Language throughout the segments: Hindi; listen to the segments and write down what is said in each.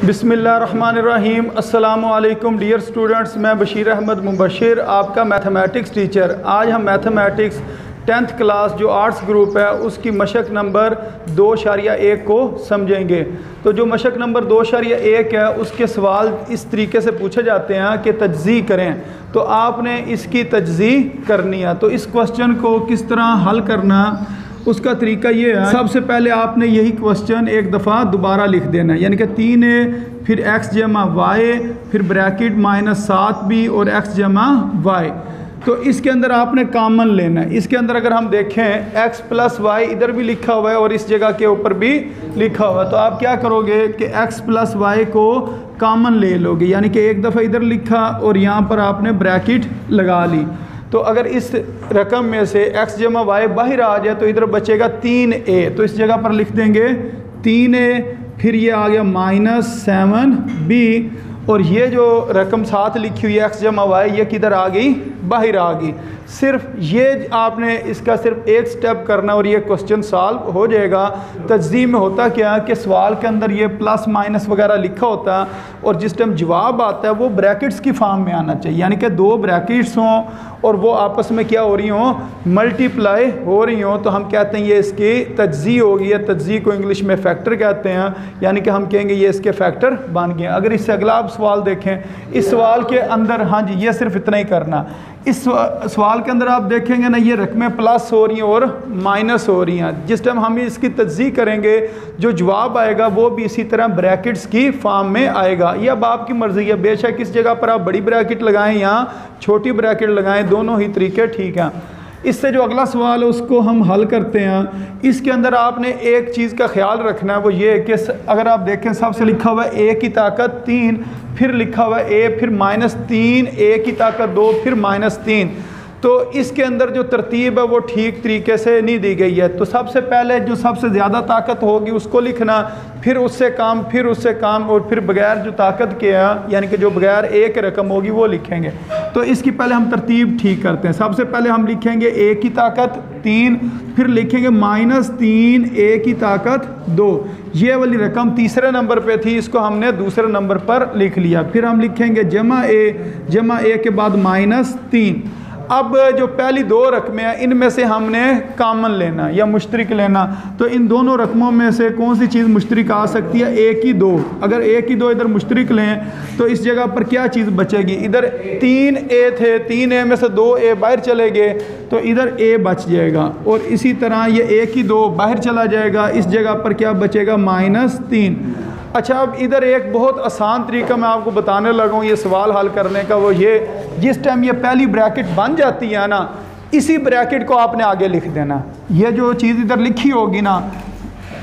बिस्मिल्लाहिर्रहमानिर्रहीम। अस्सलामुअलैकुम डियर स्टूडेंट्स, मैं बशीर अहमद मुबशिर, आपका मैथमेटिक्स टीचर। आज हम मैथमेटिक्स 10th क्लास जो आर्ट्स ग्रुप है उसकी मशक नंबर 2.1 को समझेंगे। तो जो मशक नंबर 2.1 है उसके सवाल इस तरीके से पूछे जाते हैं कि तज्ज़ी करें, तो आपने इसकी तज्ज़ी करनी है। तो इस क्वेश्चन को किस तरह हल करना, उसका तरीका ये है, सबसे पहले आपने यही क्वेश्चन एक दफ़ा दोबारा लिख देना है, यानी कि 3a फिर x जमा y फिर ब्रैकेट -7b और x जमा y। तो इसके अंदर आपने कॉमन लेना है। इसके अंदर अगर हम देखें x प्लस वाई इधर भी लिखा हुआ है और इस जगह के ऊपर भी लिखा हुआ है, तो आप क्या करोगे कि x प्लस वाई को कॉमन ले लोगे, यानी कि एक दफ़ा इधर लिखा और यहाँ पर आपने ब्रैकेट लगा ली। तो अगर इस रकम में से x जमा वाई बाहर आ जाए तो इधर बचेगा 3a, तो इस जगह पर लिख देंगे 3a, फिर ये आ गया -7b, और ये जो रकम साथ लिखी हुई है x जमा वाई, ये किधर आ गई, बाहर आ गई। सिर्फ ये आपने इसका सिर्फ एक स्टेप करना और ये क्वेश्चन सॉल्व हो जाएगा। तज्ज़ीह में होता क्या कि सवाल के अंदर ये प्लस माइनस वगैरह लिखा होता है और जिस टाइम जवाब आता है वो ब्रैकेट्स की फॉर्म में आना चाहिए, यानी कि दो ब्रैकेट्स हों और वो आपस में क्या हो रही हों, मल्टीप्लाई हो रही हों, तो हम कहते हैं ये इसकी तज्ज़ीह होगी। है तज्ज़ीह को इंग्लिश में फैक्टर कहते हैं, यानी कि हम कहेंगे ये इसके फैक्टर बन गए। अगर इससे अगला आप सवाल देखें, इस सवाल के अंदर, हाँ जी, ये सिर्फ इतना ही करना। इस सवाल के अंदर आप देखेंगे ना, ये रकमें प्लस हो रही हैं और माइनस हो रही हैं। जिस टाइम हम इसकी तज्ज़ीह करेंगे जो जवाब आएगा वो भी इसी तरह ब्रैकेट्स की फॉर्म में आएगा। ये अब आपकी मर्ज़ी है, बेशक इस जगह पर आप बड़ी ब्रैकेट लगाएं या छोटी ब्रैकेट लगाएं, दोनों ही तरीके ठीक हैं। इससे जो अगला सवाल है उसको हम हल करते हैं। इसके अंदर आपने एक चीज़ का ख्याल रखना है, वो ये कि अगर आप देखें सबसे लिखा हुआ है a की ताकत 3, फिर लिखा हुआ है a, फिर -3, a की ताकत 2, फिर -3, तो इसके अंदर जो तरतीब है वो ठीक तरीके से नहीं दी गई है। तो सबसे पहले जो सबसे ज़्यादा ताकत होगी उसको लिखना, फिर उससे काम, फिर उससे काम, और फिर बगैर जो ताकत के है, यानी कि जो बगैर एक रकम होगी वो लिखेंगे। तो इसकी पहले हम तरतीब ठीक करते हैं। सबसे पहले हम लिखेंगे a की ताकत 3, फिर लिखेंगे -3 a की ताकत 2। ये वाली रकम तीसरे नंबर पे थी, इसको हमने दूसरे नंबर पर लिख लिया। फिर हम लिखेंगे जमा a के बाद -3। अब जो पहली दो रकमें हैं इनमें से हमने कॉमन लेना या मुश्तरक लेना, तो इन दोनों रकमों में से कौन सी चीज़ मुश्तरक आ सकती है, a की 2। अगर a की 2 इधर मुश्तरक लें तो इस जगह पर क्या चीज़ बचेगी, इधर 3a थे, 3a में से 2a बाहर चले गए तो इधर a बच जाएगा, और इसी तरह ये a की 2 बाहर चला जाएगा, इस जगह पर क्या बचेगा, -3। अच्छा, अब इधर एक बहुत आसान तरीका मैं आपको बताने लगा हूँ ये सवाल हल करने का, वो ये, जिस टाइम ये पहली ब्रैकेट बन जाती है ना, इसी ब्रैकेट को आपने आगे लिख देना। ये जो चीज़ इधर लिखी होगी ना,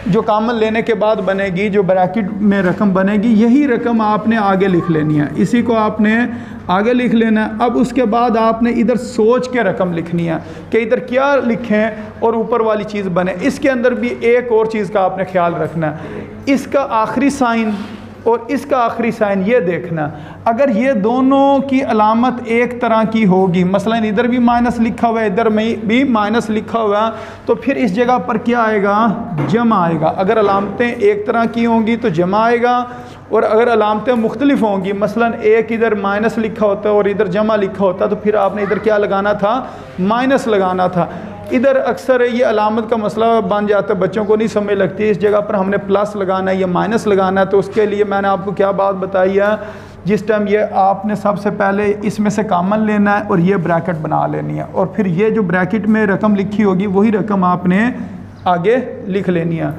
जो कॉमन लेने के बाद बनेगी, जो ब्रैकेट में रकम बनेगी, यही रकम आपने आगे लिख लेनी है, इसी को आपने आगे लिख लेना है। अब उसके बाद आपने इधर सोच के रकम लिखनी है कि इधर क्या लिखें और ऊपर वाली चीज़ बने। इसके अंदर भी एक और चीज़ का आपने ख्याल रखना है, इसका आखिरी साइन और इसका आखिरी साइन ये देखना, अगर ये दोनों की अलामत एक तरह की होगी, मसलन इधर भी माइनस लिखा हुआ है, इधर में भी माइनस लिखा हुआ है, तो फिर इस जगह पर क्या आएगा, जमा आएगा। अगर अलामतें एक तरह की होंगी तो जमा आएगा, और अगर अलामतें मुख्तलिफ होंगी, मसलन एक इधर माइनस लिखा होता है और इधर जमा लिखा होता, तो फिर आपने इधर क्या लगाना था, माइनस लगाना था। इधर अक्सर ये अलामत का मसला बन जाता है, बच्चों को नहीं समझ लगती, इस जगह पर हमने प्लस लगाना है या माइनस लगाना है। तो उसके लिए मैंने आपको क्या बात बताई है, जिस टाइम ये आपने सबसे पहले इसमें से कॉमन लेना है और ये ब्रैकेट बना लेनी है, और फिर ये जो ब्रैकेट में रकम लिखी होगी वही रकम आपने आगे लिख लेनी है।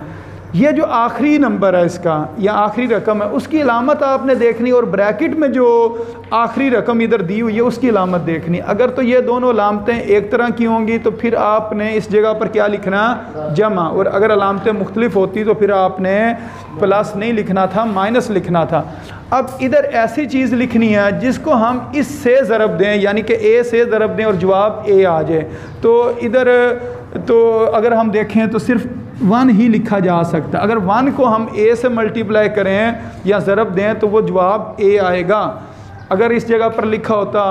ये जो आखिरी नंबर है इसका या आखिरी रकम है उसकी अलामत आपने देखनी, और ब्रैकेट में जो आखिरी रकम इधर दी हुई है उसकी अलामत देखनी। अगर तो ये दोनों अलामतें एक तरह की होंगी तो फिर आपने इस जगह पर क्या लिखना, जमा, और अगर अलामतें मुख्तलिफ होती तो फिर आपने प्लस नहीं लिखना था, माइनस लिखना था। अब इधर ऐसी चीज़ लिखनी है जिसको हम इससे ज़रब दें, यानी कि a से ज़रब दें और जवाब a आ जाए। तो इधर तो अगर हम देखें तो सिर्फ 1 ही लिखा जा सकता है। अगर 1 को हम a से मल्टीप्लाई करें या ज़रब दें तो वो जवाब a आएगा। अगर इस जगह पर लिखा होता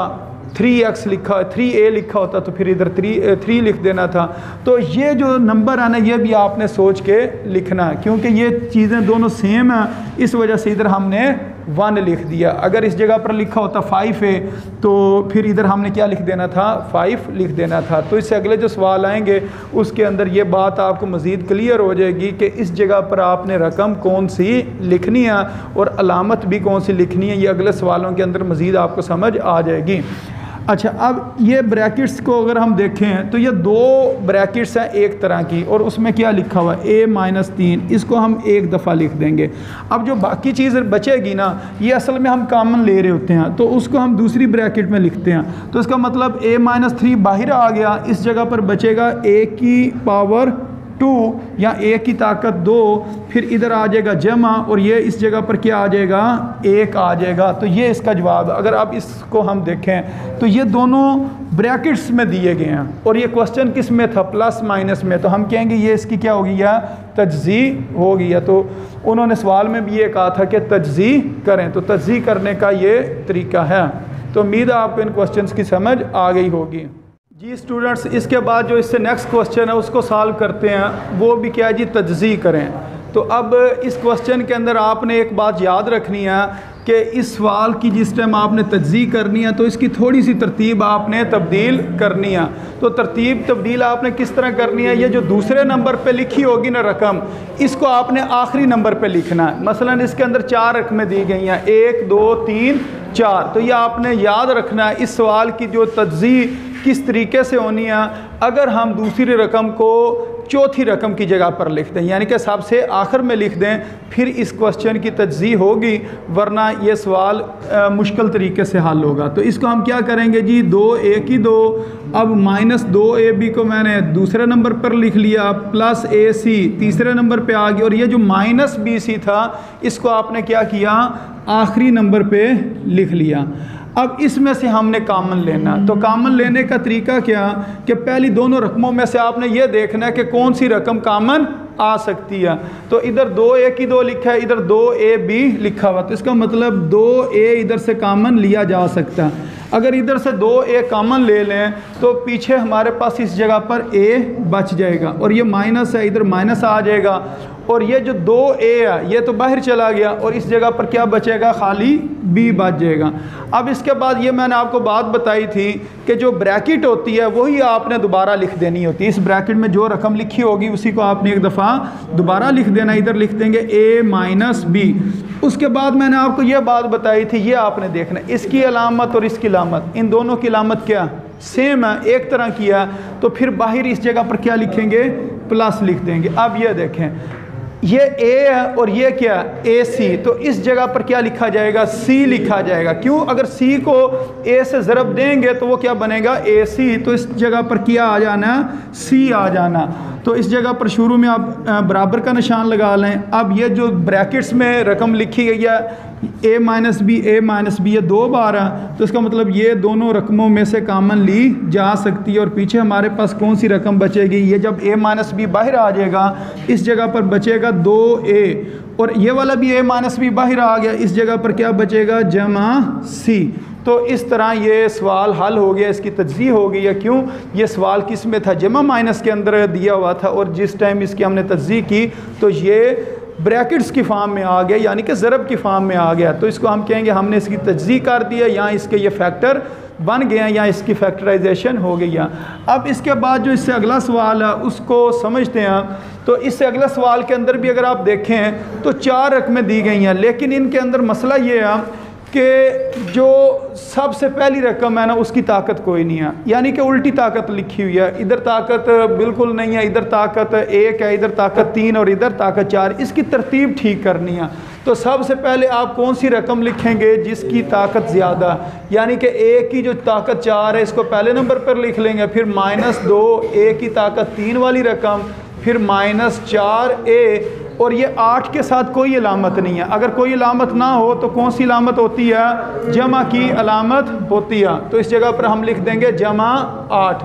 3x लिखा 3a लिखा होता तो फिर इधर 3 लिख देना था। तो ये जो नंबर है ना ये भी आपने सोच के लिखना है, क्योंकि ये चीज़ें दोनों सेम हैं, इस वजह से इधर हमने 1 लिख दिया। अगर इस जगह पर लिखा होता 5a तो फिर इधर हमने क्या लिख देना था, 5 लिख देना था। तो इससे अगले जो सवाल आएंगे उसके अंदर ये बात आपको मज़ीद क्लियर हो जाएगी कि इस जगह पर आपने रकम कौन सी लिखनी है और अलामत भी कौन सी लिखनी है, ये अगले सवालों के अंदर मज़ीद आपको समझ आ जाएगी। अच्छा, अब ये ब्रैकेट्स को अगर हम देखें तो ये 2 ब्रैकेट्स हैं एक तरह की, और उसमें क्या लिखा हुआ है a-3, इसको हम एक दफ़ा लिख देंगे। अब जो बाकी चीज़ बचेगी ना ये असल में हम कॉमन ले रहे होते हैं, तो उसको हम दूसरी ब्रैकेट में लिखते हैं। तो इसका मतलब a-3 बाहर आ गया, इस जगह पर बचेगा a की पावर 2 या a की ताकत 2, फिर इधर आ जाएगा जमा, और ये इस जगह पर क्या आ जाएगा, 1 आ जाएगा। तो ये इसका जवाब। अगर आप इसको हम देखें तो ये दोनों ब्रैकेट्स में दिए गए हैं, और ये क्वेश्चन किस में था, प्लस माइनस में, तो हम कहेंगे ये इसकी क्या हो गई है, तजज़ी हो गई है। तो उन्होंने सवाल में भी ये कहा था कि तजज़ी करें, तो तजज़ी करने का ये तरीका है। तो उम्मीद है आपको इन क्वेश्चंस की समझ आ गई होगी। जी स्टूडेंट्स, इसके बाद जो इससे नेक्स्ट क्वेश्चन है उसको सॉल्व करते हैं, वो भी क्या है जी, तजज़ी करें। तो अब इस क्वेश्चन के अंदर आपने एक बात याद रखनी है कि इस सवाल की जिस टाइम आपने तजज़ी करनी है तो इसकी थोड़ी सी तरतीब आपने तब्दील करनी है। तो तरतीब तब्दील आपने किस तरह करनी है, ये जो दूसरे नंबर पे लिखी होगी ना रकम, इसको आपने आखिरी नंबर पे लिखना है। मसलन इसके अंदर 4 रकमें दी गई हैं, 1 2 3 4, तो ये आपने याद रखना है इस सवाल की जो तजज़ी किस तरीके से होनी है। अगर हम दूसरी रकम को चौथी रकम की जगह पर लिख दें, यानी कि सबसे आखिर में लिख दें, फिर इस क्वेश्चन की तजज़ी होगी, वरना ये सवाल मुश्किल तरीके से हल होगा। तो इसको हम क्या करेंगे जी, 2a की 2, अब -2ab को मैंने दूसरे नंबर पर लिख लिया, प्लस ac तीसरे नंबर पे आ गया, और ये जो -bc था इसको आपने क्या किया, आखिरी नंबर पे लिख लिया। अब इसमें से हमने कॉमन लेना, तो कॉमन लेने का तरीका क्या कि पहली दोनों रकमों में से आपने ये देखना है कि कौन सी रकम कॉमन आ सकती है। तो इधर 2a की 2 लिखा है, इधर 2ab लिखा हुआ, तो इसका मतलब 2a इधर से कॉमन लिया जा सकता है। अगर इधर से 2a कॉमन ले लें तो पीछे हमारे पास इस जगह पर a बच जाएगा, और ये माइनस है, इधर माइनस आ जाएगा, और ये जो 2a है ये तो बाहर चला गया, और इस जगह पर क्या बचेगा, खाली b बच जाएगा। अब इसके बाद ये मैंने आपको बात बताई थी कि जो ब्रैकेट होती है वही आपने दोबारा लिख देनी होती है। इस ब्रैकेट में जो रकम लिखी होगी उसी को आपने एक दफ़ा दोबारा लिख देना। इधर लिख देंगे a-b। उसके बाद मैंने आपको ये बात बताई थी, ये आपने देखना इसकी अलामत और इसकी अलामत, इन दोनों की अलामत क्या सेम है, एक तरह की है, तो फिर बाहर इस जगह पर क्या लिखेंगे, प्लस लिख देंगे। अब ये देखें, ये a है और ये क्या ac, तो इस जगह पर क्या लिखा जाएगा, c लिखा जाएगा। क्यों, अगर c को a से ज़रब देंगे तो वो क्या बनेगा, ac, तो इस जगह पर क्या आ जाना, c आ जाना। तो इस जगह पर शुरू में आप बराबर का निशान लगा लें। अब ये जो ब्रैकेट्स में रकम लिखी गई है a-b ये 2 बार है, तो इसका मतलब ये दोनों रकमों में से कॉमन ली जा सकती है। और पीछे हमारे पास कौन सी रकम बचेगी, ये जब a-b बाहर आ जाएगा इस जगह पर बचेगा 2a, और ये वाला भी a-b बाहर आ गया, इस जगह पर क्या बचेगा, जमा c। तो इस तरह ये सवाल हल हो गया, इसकी तजज़ी हो गई है। क्यों, ये सवाल किस में था, जमा माइनस के अंदर दिया हुआ था, और जिस टाइम इसकी हमने तजज़ी की तो ये ब्रैकेट्स की फॉर्म में आ गया, यानी कि ज़रब की फॉर्म में आ गया। तो इसको हम कहेंगे हमने इसकी तजज़ी कर दिया, या इसके ये फैक्टर बन गए हैं, या इसकी फैक्टराइजेशन हो गई है। अब इसके बाद जो इससे अगला सवाल है उसको समझते हैं। तो इससे अगला सवाल के अंदर भी अगर आप देखें तो 4 रकमें दी गई हैं, लेकिन इनके अंदर मसला ये है कि जो सबसे पहली रकम है ना उसकी ताकत कोई नहीं है, यानी कि उल्टी ताकत लिखी हुई है। इधर ताकत बिल्कुल नहीं है, इधर ताकत 1 है, इधर ताकत 3 और इधर ताकत 4। इसकी तरतीब ठीक करनी है। तो सबसे पहले आप कौन सी रकम लिखेंगे जिसकी ताकत ज़्यादा, यानी कि a की जो ताकत 4 है इसको पहले नंबर पर लिख लेंगे, फिर -2 a की ताकत 3 वाली रकम, फिर -4a, और ये 8 के साथ कोई अलामत नहीं है। अगर कोई अलामत ना हो तो कौन सी अलामत होती है, जमा की अलामत होती है। तो इस जगह पर हम लिख देंगे जमा 8।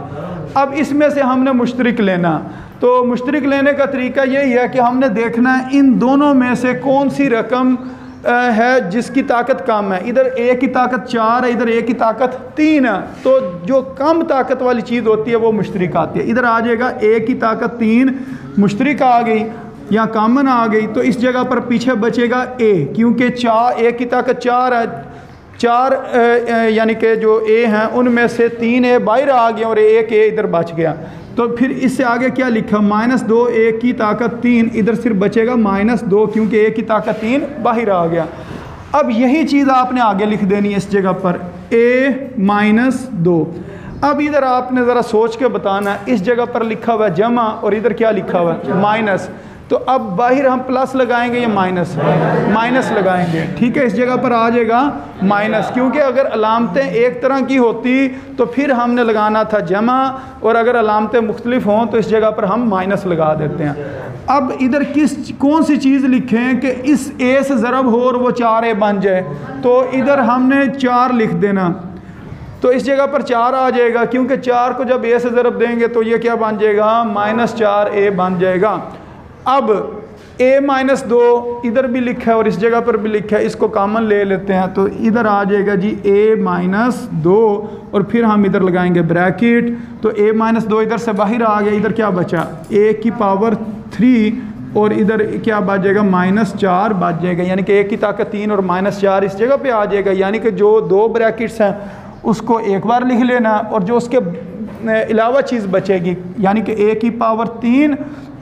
अब इसमें से हमने मुश्तरक लेना, तो मुश्तरक लेने का तरीका यही है कि हमने देखना है इन दोनों में से कौन सी रकम है जिसकी ताकत कम है, इधर ए की ताकत 4 है, इधर ए की ताकत 3 है, तो जो कम ताकत वाली चीज़ होती है वो मुश्तरक आती है। इधर आ जाएगा ए की ताकत 3 मुश्तरक आ गई या कॉमन आ गई, तो इस जगह पर पीछे बचेगा ए, क्योंकि ए की ताकत 4 है, 4 यानी कि जो ए हैं उनमें से 3 ए बाहर आ गया और एक ए इधर बच गया। तो फिर इससे आगे क्या लिखा, -2 ए की ताकत 3, इधर सिर्फ बचेगा -2 क्योंकि ए की ताकत 3 बाहर आ गया। अब यही चीज़ आपने आगे लिख देनी है इस जगह पर a - 2। अब इधर आपने ज़रा सोच के बताना है, इस जगह पर लिखा हुआ है जमा और इधर क्या लिखा हुआ है माइनस, तो अब बाहर हम प्लस लगाएंगे या माइनस लगाएंगे, ठीक है। इस जगह पर आ जाएगा माइनस, क्योंकि अगर अलामतें एक तरह की होती तो फिर हमने लगाना था जमा, और अगर अलामतें मुख्तलिफ हों तो इस जगह पर हम माइनस लगा देते हैं। अब इधर कौन सी चीज़ लिखें कि इस ए से ज़रब हो और वो 4a बन जाए, तो इधर हमने 4 लिख देना, तो इस जगह पर 4 आ जाएगा, क्योंकि 4 को जब ए से ज़रब देंगे तो ये क्या बन जाएगा -4a बन जाएगा। अब a-2 इधर भी लिखा है और इस जगह पर भी लिखा है, इसको कॉमन ले लेते हैं, तो इधर आ जाएगा जी a-2 और फिर हम इधर लगाएंगे ब्रैकेट, तो a-2 इधर से बाहर आ गया, इधर क्या बचा a की पावर 3 और इधर क्या बच जाएगा -4 बच जाएगा, यानी कि a की ताकत 3 और -4 इस जगह पे आ जाएगा, यानी कि जो 2 ब्रैकेट्स हैं उसको एक बार लिख लेना और जो उसके अलावा चीज़ बचेगी यानी कि a की पावर 3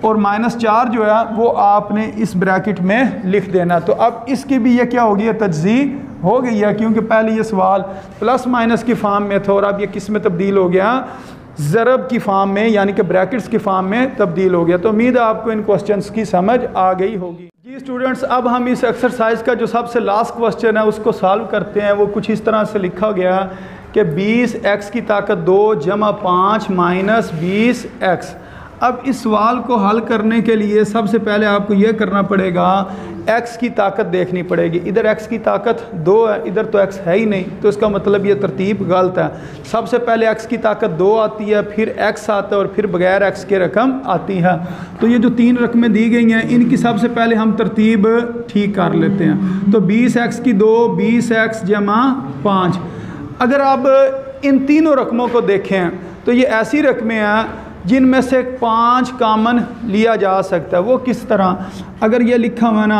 और -4 जो है वो आपने इस ब्रैकेट में लिख देना। तो अब इसकी भी ये क्या होगी, तजज़ीह हो गई है, क्योंकि पहले ये सवाल प्लस माइनस की फॉर्म में था और अब ये किस में तब्दील हो गया, ज़रब की फॉर्म में, यानी कि ब्रैकेट्स की फॉर्म में तब्दील हो गया। तो उम्मीद है आपको इन क्वेश्चंस की समझ आ गई होगी। जी स्टूडेंट्स, अब हम इस एक्सरसाइज का जो सबसे लास्ट क्वेश्चन है उसको सॉल्व करते हैं। वो कुछ इस तरह से लिखा गया कि 20x की ताकत 2 + 5 - 20x। अब इस सवाल को हल करने के लिए सबसे पहले आपको यह करना पड़ेगा, x की ताकत देखनी पड़ेगी। इधर x की ताकत 2 है, इधर तो x है ही नहीं, तो इसका मतलब ये तरतीब गलत है। सबसे पहले x की ताकत 2 आती है, फिर x आता है और फिर बगैर x के रकम आती है। तो ये जो 3 रकमें दी गई हैं इनकी सबसे पहले हम तरतीब ठीक कर लेते हैं। तो 20x की 2 20x + 5। अगर आप इन तीनों रकमों को देखें तो ये ऐसी रकमें हैं जिनमें से 5 कॉमन लिया जा सकता है। वो किस तरह, अगर ये लिखा हुआ ना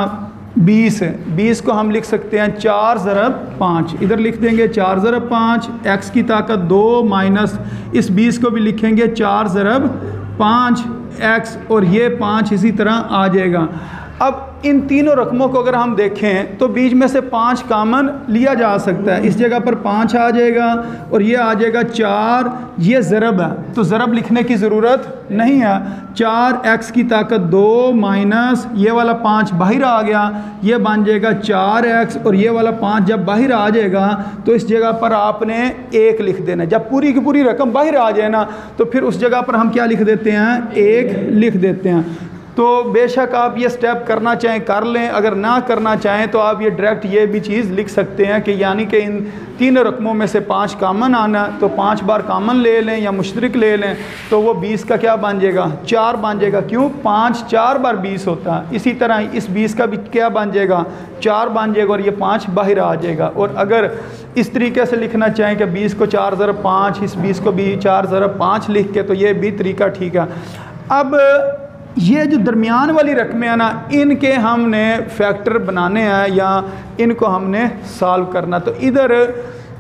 20 को हम लिख सकते हैं 4 × 5, इधर लिख देंगे 4 × 5, x की ताकत 2 माइनस इस 20 को भी लिखेंगे 4 × 5 x, और ये 5 इसी तरह आ जाएगा। अब इन तीनों रकमों को अगर हम देखें तो बीच में से 5 कॉमन लिया जा सकता है। इस जगह पर 5 आ जाएगा और ये आ जाएगा 4, ये ज़रब है तो ज़रब लिखने की ज़रूरत नहीं है। 4x की ताकत 2 माइनस ये वाला 5 बाहर आ गया, ये बन जाएगा 4x, और ये वाला 5 जब बाहर आ जाएगा तो इस जगह पर आपने 1 लिख देना। जब पूरी की पूरी रकम बाहर आ जाए ना तो फिर उस जगह पर हम क्या लिख देते हैं, 1 लिख देते हैं। तो बेशक आप ये स्टेप करना चाहें कर लें, अगर ना करना चाहें तो आप ये डायरेक्ट ये भी चीज़ लिख सकते हैं कि यानी कि इन तीनों रकमों में से 5 कॉमन आना, तो 5 बार कॉमन ले लें या मुश्तरक ले लें तो वो 20 का क्या बन जाएगा, 4 बन जाएगा। क्यों, 5 4 बार 20 होता है। इसी तरह इस 20 का भी क्या बन जाएगा, 4 बन जाएगा और ये 5 बाहर आ जाएगा। और अगर इस तरीके से लिखना चाहें कि 20 को 4 × 5, इस 20 को भी 4 × 5 लिख के, तो ये भी तरीका ठीक है। अब ये जो दरमियान वाली रकमें हैं ना, इनके हमने फैक्टर बनाने हैं या इनको हमने सॉल्व करना। तो इधर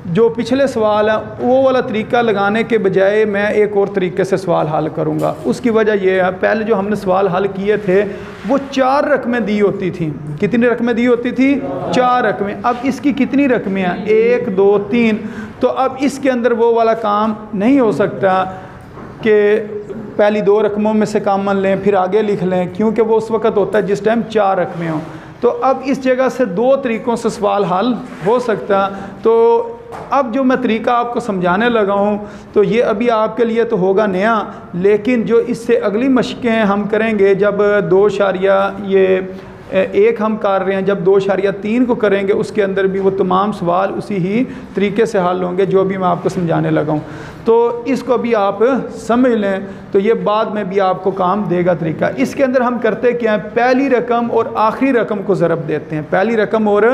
जो पिछले सवाल है वो वाला तरीका लगाने के बजाय मैं एक और तरीके से सवाल हल करूँगा। उसकी वजह यह है, पहले जो हमने सवाल हल किए थे वो 4 रकमें दी होती थी। कितनी रकमें दी होती थी, 4 रकमें। अब इसकी कितनी रकमें हैं, 1 2 3। तो अब इसके अंदर वो वाला काम नहीं हो सकता कि पहली 2 रकमों में से कॉमन लें फिर आगे लिख लें, क्योंकि वो उस वक़्त होता है जिस टाइम 4 रकमें हों। तो अब इस जगह से 2 तरीक़ों से सवाल हल हो सकता। तो अब जो मैं तरीका आपको समझाने लगा हूँ तो ये अभी आपके लिए तो होगा नया, लेकिन जो इससे अगली मशक़ें हम करेंगे जब 2 ये एक हम कर रहे हैं, जब 2.3 को करेंगे उसके अंदर भी वो तमाम सवाल उसी ही तरीके से हल होंगे जो भी मैं आपको समझाने लगा हूँ। तो इसको भी आप समझ लें, तो ये बाद में भी आपको काम देगा तरीका। इसके अंदर हम करते क्या हैं, पहली रकम और आखिरी रकम को ज़रब देते हैं, पहली रकम और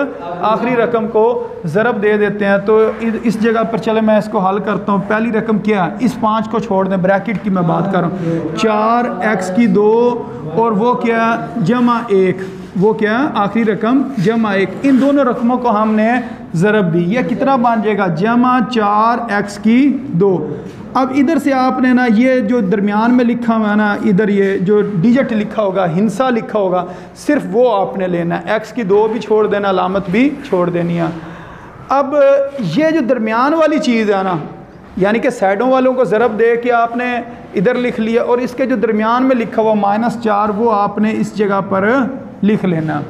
आखिरी रकम को ज़रब दे देते हैं। तो इस जगह पर चले मैं इसको हल करता हूँ। पहली रकम क्या है, इस 5 को छोड़ दें, ब्रैकेट की मैं बात कर रहा हूँ, 4x की 2 और वो क्या जमा 1, वो क्या आखिरी रकम जमा 1, इन दोनों रकमों को हमने ज़रब दी। ये कितना बन जाएगा, जमा 4x की 2। अब इधर से आपने ना ये जो दरमियान में लिखा हुआ है ना, इधर ये जो डिजिट लिखा होगा, हिंसा लिखा होगा, सिर्फ वो आपने लेना है, x की 2 भी छोड़ देना, अलामत भी छोड़ देनी है। अब ये जो दरमियान वाली चीज़ है ना, यानी कि साइडों वालों को ज़रब दे के आपने इधर लिख लिया, और इसके जो दरमियान में लिखा हुआ -4 वो आपने इस जगह पर लिख लेना।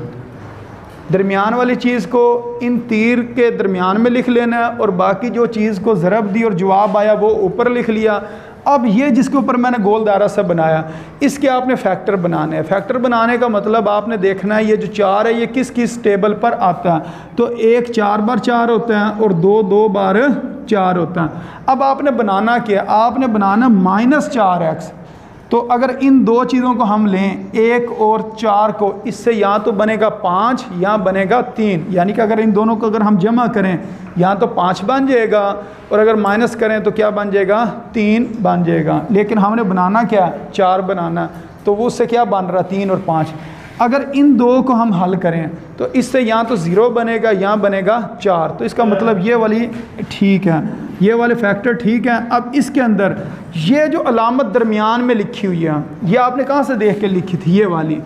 दरमियान वाली चीज़ को इन तीर के दरमियान में लिख लेना है, और बाकी जो चीज़ को ज़रब दी और जवाब आया वो ऊपर लिख लिया। अब ये जिसके ऊपर मैंने गोल दायरा सा बनाया, इसके आपने फैक्टर बनाने हैं। फैक्टर बनाने का मतलब आपने देखना है ये जो 4 है ये किस किस टेबल पर आता है। तो 1 4 बार 4 होता है और 2 2 बार 4 होता है। अब आपने बनाना क्या, आपने बनाना -4x। तो अगर इन दो चीज़ों को हम लें, 1 और 4 को, इससे या तो बनेगा 5 या बनेगा 3, यानी कि अगर इन दोनों को अगर हम जमा करें या तो 5 बन जाएगा, और अगर माइनस करें तो क्या बन जाएगा, 3 बन जाएगा। लेकिन हमने बनाना क्या, 4 बनाना, तो वो उससे क्या बन रहा, 3 और 5। अगर इन दो को हम हल करें तो इससे या तो 0 बनेगा या बनेगा 4। तो इसका मतलब ये वाली ठीक है, ये वाले फैक्टर ठीक है। अब इसके अंदर ये जो अलामत दरमियान में लिखी हुई है, ये आपने कहाँ से देख के लिखी थी, ये वाली,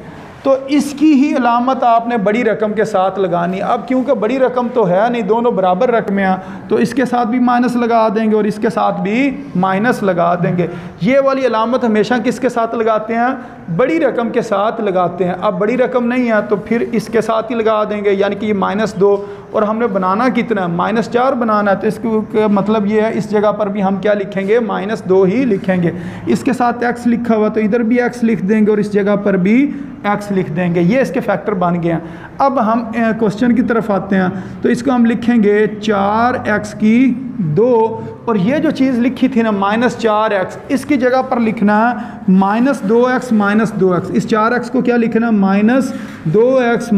तो इसकी ही अलामत आपने बड़ी रकम के साथ लगानी। अब क्योंकि बड़ी रकम तो है नहीं, दोनों बराबर रकमें हैं, तो इसके साथ भी माइनस लगा देंगे और इसके साथ भी माइनस लगा देंगे। ये वाली अलामत हमेशा किसके साथ लगाते हैं, बड़ी रकम के साथ लगाते हैं। अब बड़ी रकम नहीं है तो फिर इसके साथ ही लगा देंगे, यानी कि ये -2, और हमने बनाना कितना, -4 बनाना है। तो इसका मतलब ये है, इस जगह पर भी हम क्या लिखेंगे, -2 ही लिखेंगे। इसके साथ x लिखा हुआ तो इधर भी x लिख देंगे और इस जगह पर भी x लिख देंगे। ये इसके फैक्टर बन गए हैं। अब हम क्वेश्चन की तरफ आते हैं, तो इसको हम लिखेंगे 4x की 2, और ये जो चीज़ लिखी थी ना -4x, इसकी जगह पर लिखना है -2x। इस 4x को क्या लिखना, -2x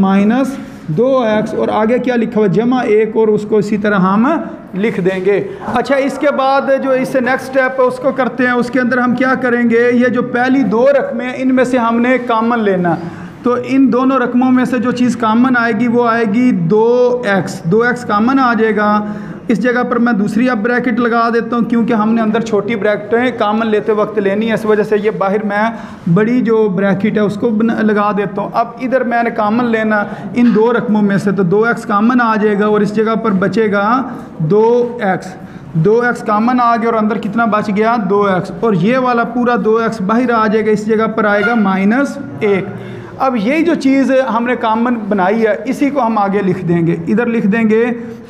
2x, और आगे क्या लिखा हुआ, जमा 1, और उसको इसी तरह हम लिख देंगे। अच्छा, इसके बाद जो इससे नेक्स्ट स्टेप है उसको करते हैं। उसके अंदर हम क्या करेंगे, ये जो पहली 2 रकमें हैं इनमें से हमने कॉमन लेना। तो इन दोनों रकमों में से जो चीज़ कॉमन आएगी वो आएगी 2x कॉमन आ जाएगा। इस जगह पर मैं दूसरी अब ब्रैकेट लगा देता हूँ, क्योंकि हमने अंदर छोटी ब्रैकेटें कॉमन लेते वक्त लेनी है, इस वजह से ये बाहर मैं बड़ी जो ब्रैकेट है उसको लगा देता हूँ। अब इधर मैंने कॉमन लेना इन 2 रकमों में से, तो 2x कॉमन आ जाएगा और इस जगह पर बचेगा 2x कॉमन आ गया, और अंदर कितना बच गया, 2x, और ये वाला पूरा 2x बाहर आ जाएगा, इस जगह पर आएगा -1। अब यही जो चीज़ हमने कॉमन बनाई है इसी को हम आगे लिख देंगे, इधर लिख देंगे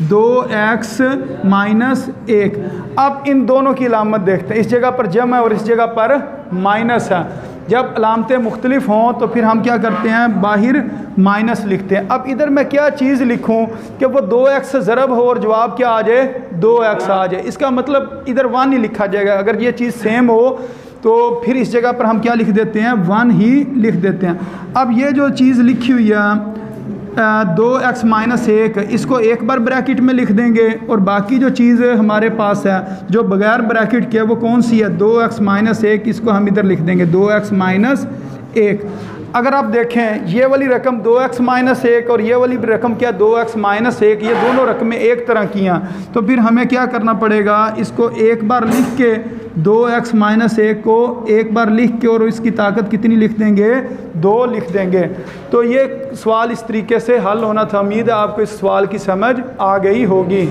2x - 1। अब इन दोनों की अलामत देखते हैं, इस जगह पर जम है और इस जगह पर माइनस है। जब अलामतें मुख्तलिफ हों तो फिर हम क्या करते हैं, बाहर माइनस लिखते हैं। अब इधर मैं क्या चीज़ लिखूं कि वो 2x से ज़रब हो और जवाब क्या आ जाए, 2x आ जाए। इसका मतलब इधर 1 ही लिखा जाएगा। अगर ये चीज़ सेम हो तो फिर इस जगह पर हम क्या लिख देते हैं, 1 ही लिख देते हैं। अब ये जो चीज़ लिखी हुई है 2x - 1, इसको एक बार ब्रैकेट में लिख देंगे, और बाकी जो चीज़ हमारे पास है जो बगैर ब्रैकेट के वो कौन सी है, 2x - 1, इसको हम इधर लिख देंगे 2x - 1। अगर आप देखें ये वाली रकम 2x - 1 और ये वाली रकम क्या, 2x - 1, ये दोनों रकमें एक तरह की हैं। तो फिर हमें क्या करना पड़ेगा, इसको एक बार लिख के 2x - 1 को एक बार लिख के, और इसकी ताकत कितनी लिख देंगे, 2 लिख देंगे। तो ये सवाल इस तरीके से हल होना था। उम्मीद है आपको इस सवाल की समझ आ गई होगी।